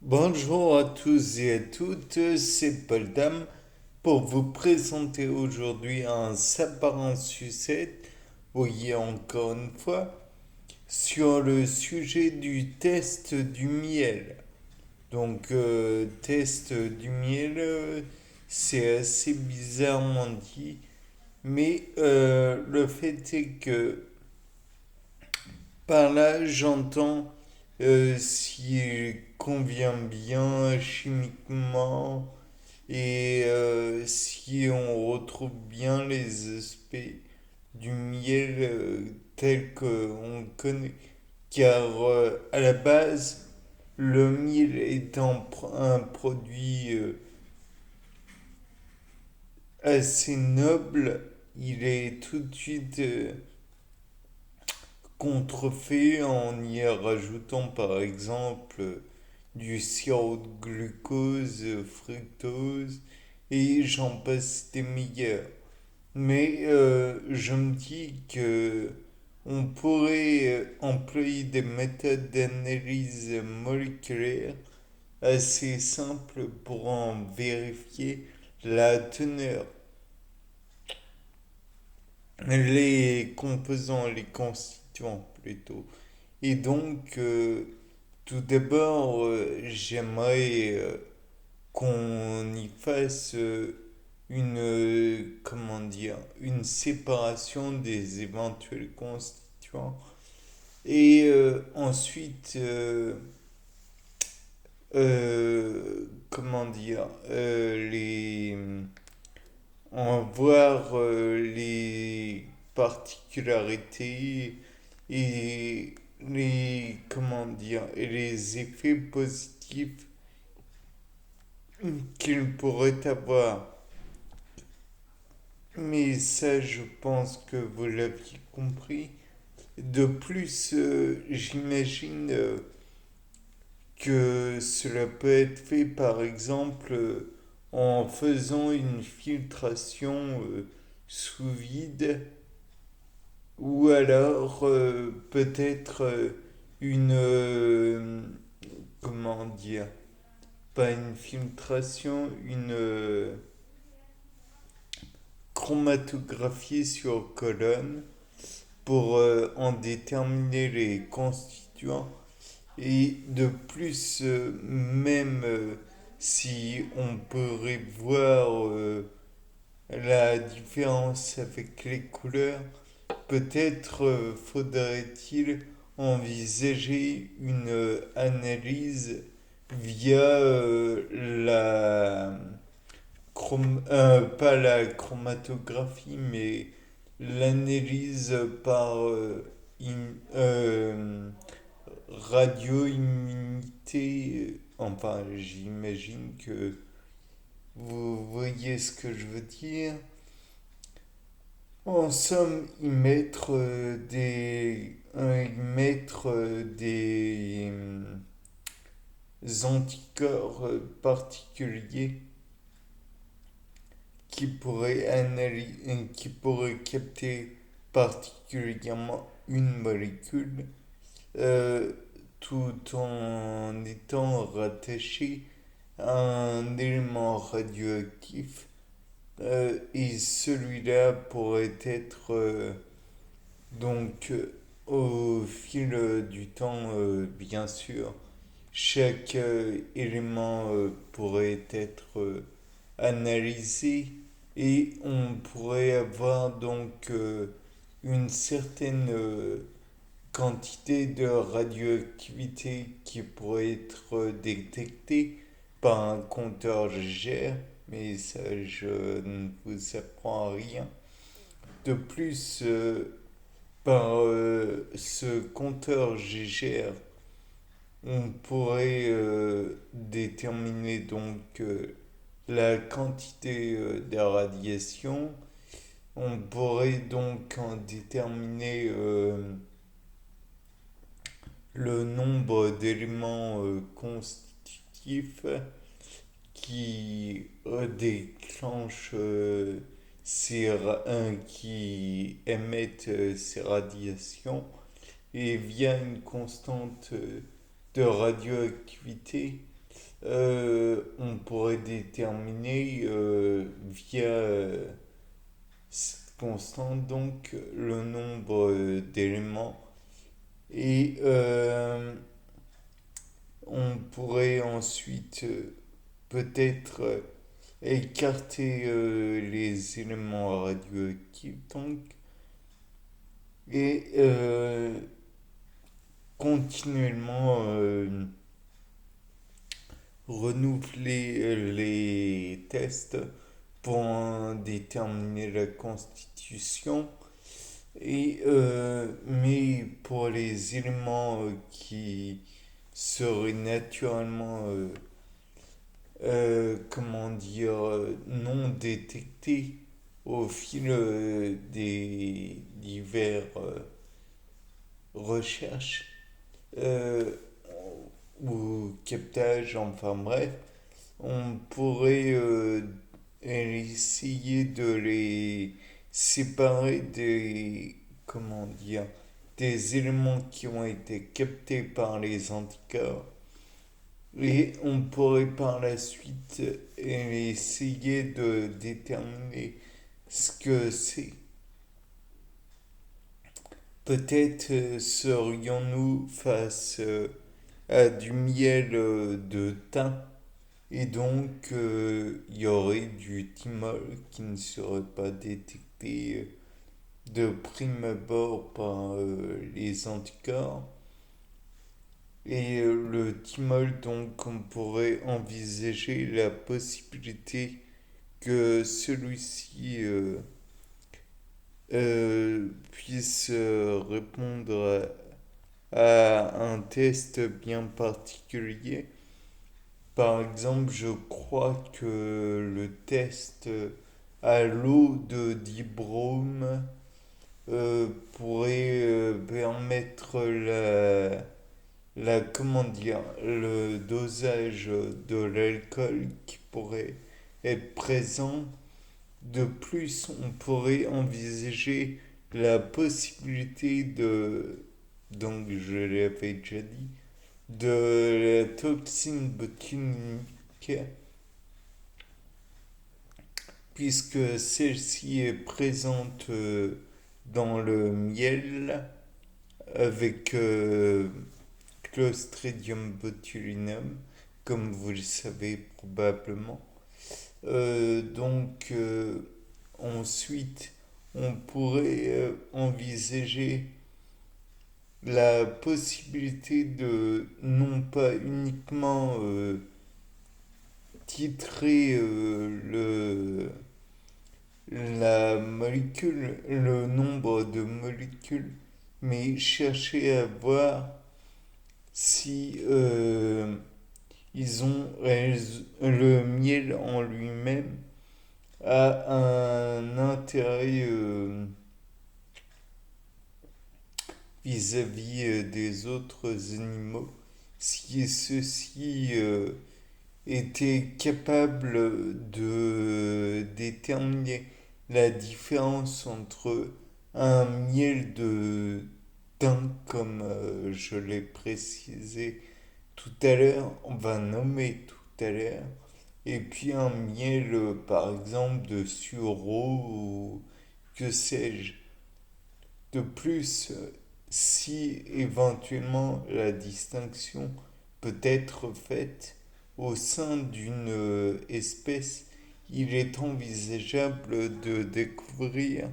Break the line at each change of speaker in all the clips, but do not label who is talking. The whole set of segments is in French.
Bonjour à tous et à toutes, c'est Paul Dam pour vous présenter aujourd'hui un sapin sucette, voyez encore une fois, sur le sujet du test du miel. Test du miel, c'est assez bizarrement dit, mais le fait est que par là, j'entends s'il convient bien chimiquement et si on retrouve bien les aspects du miel tel qu'on le connaît. Car à la base, le miel étant un produit assez noble, il est tout de suite contrefait en y rajoutant par exemple du sirop de glucose, fructose et j'en passe des meilleurs. Mais je me dis que on pourrait employer des méthodes d'analyse moléculaire assez simples pour en vérifier la teneur, les composants, les constituants plutôt. Et tout d'abord, j'aimerais qu'on y fasse comment dire, une séparation des éventuels constituants. Et ensuite, comment dire, en voir les particularités et comment dire, et les effets positifs qu'il pourrait avoir. Mais ça, je pense que vous l'aviez compris. De plus, j'imagine que cela peut être fait par exemple en faisant une filtration sous vide ou alors peut-être une comment dire, pas une filtration, une chromatographie sur colonne pour en déterminer les constituants. Et de plus, même si on pourrait voir la différence avec les couleurs, peut-être faudrait-il envisager une analyse via pas la chromatographie, mais l'analyse par radio-immunité. Enfin, j'imagine que vous voyez ce que je veux dire. En somme, y mettre des anticorps particuliers qui pourraient capter particulièrement une molécule euh, tout en étant rattaché à un élément radioactif et celui-là pourrait être au fil du temps, bien sûr, chaque élément pourrait être analysé et on pourrait avoir une certaine quantité de radioactivité qui pourrait être détectée par un compteur GR, mais ça je ne vous apprends rien. De plus, par ce compteur GGR, on pourrait déterminer la quantité de radiation. On pourrait donc en déterminer le nombre d'éléments constitutifs qui déclenchent qui émettent ces radiations et via une constante de radioactivité, On pourrait déterminer via cette constante donc le nombre d'éléments et on pourrait ensuite peut-être écarter les éléments radioactifs donc et continuellement renouveler les tests pour en déterminer la constitution. Et, mais pour les éléments qui seraient naturellement, comment dire, non détectés au fil des divers recherches euh, ou captages, enfin bref, on pourrait essayer de les séparer des, comment dire, des éléments qui ont été captés par les anticorps et on pourrait par la suite essayer de déterminer ce que c'est. Peut-être serions-nous face à du miel de thym et donc il y aurait du thymol qui ne serait pas détecté de prime abord par les anticorps. Et le thymol, donc, on pourrait envisager la possibilité que celui-ci puisse répondre à un test bien particulier. Par exemple, je crois que le test à l'eau de dibrome pourrait permettre comment dire, le dosage de l'alcool qui pourrait être présent. De plus, on pourrait envisager la possibilité donc je l'avais déjà dit, de la toxine botulique, puisque celle-ci est présente dans le miel avec Clostridium botulinum, comme vous le savez probablement. Donc, ensuite, on pourrait envisager la possibilité de non pas uniquement titrer la molécule, le nombre de molécules, mais chercher à voir si le miel en lui-même a un intérêt vis-à-vis des autres animaux, si ceux-ci étaient capables de déterminer la différence entre un miel de thym, comme je l'ai précisé tout à l'heure, on va nommer tout à l'heure, et puis un miel, par exemple, de sureau ou que sais-je. De plus, si éventuellement la distinction peut être faite au sein d'une espèce, il est envisageable de découvrir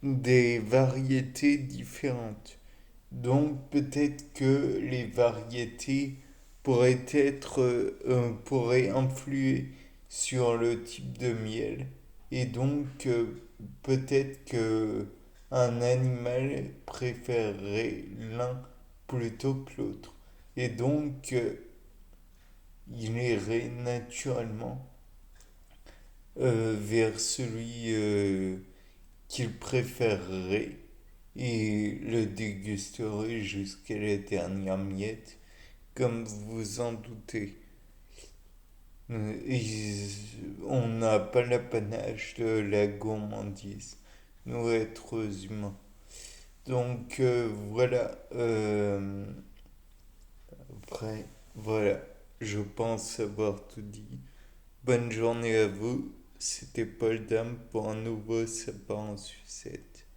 des variétés différentes. Donc peut-être que les variétés pourraient influer sur le type de miel et donc peut-être que un animal préférerait l'un plutôt que l'autre et donc il irait naturellement vers celui qu'il préférerait et le dégusterait jusqu'à la dernière miette, comme vous en doutez. On n'a pas l'apanage de la gourmandise, nous êtres humains. Donc voilà, après, voilà. Je pense avoir tout dit. Bonne journée à vous. C'était Paul Dame pour un nouveau sapin en sucette.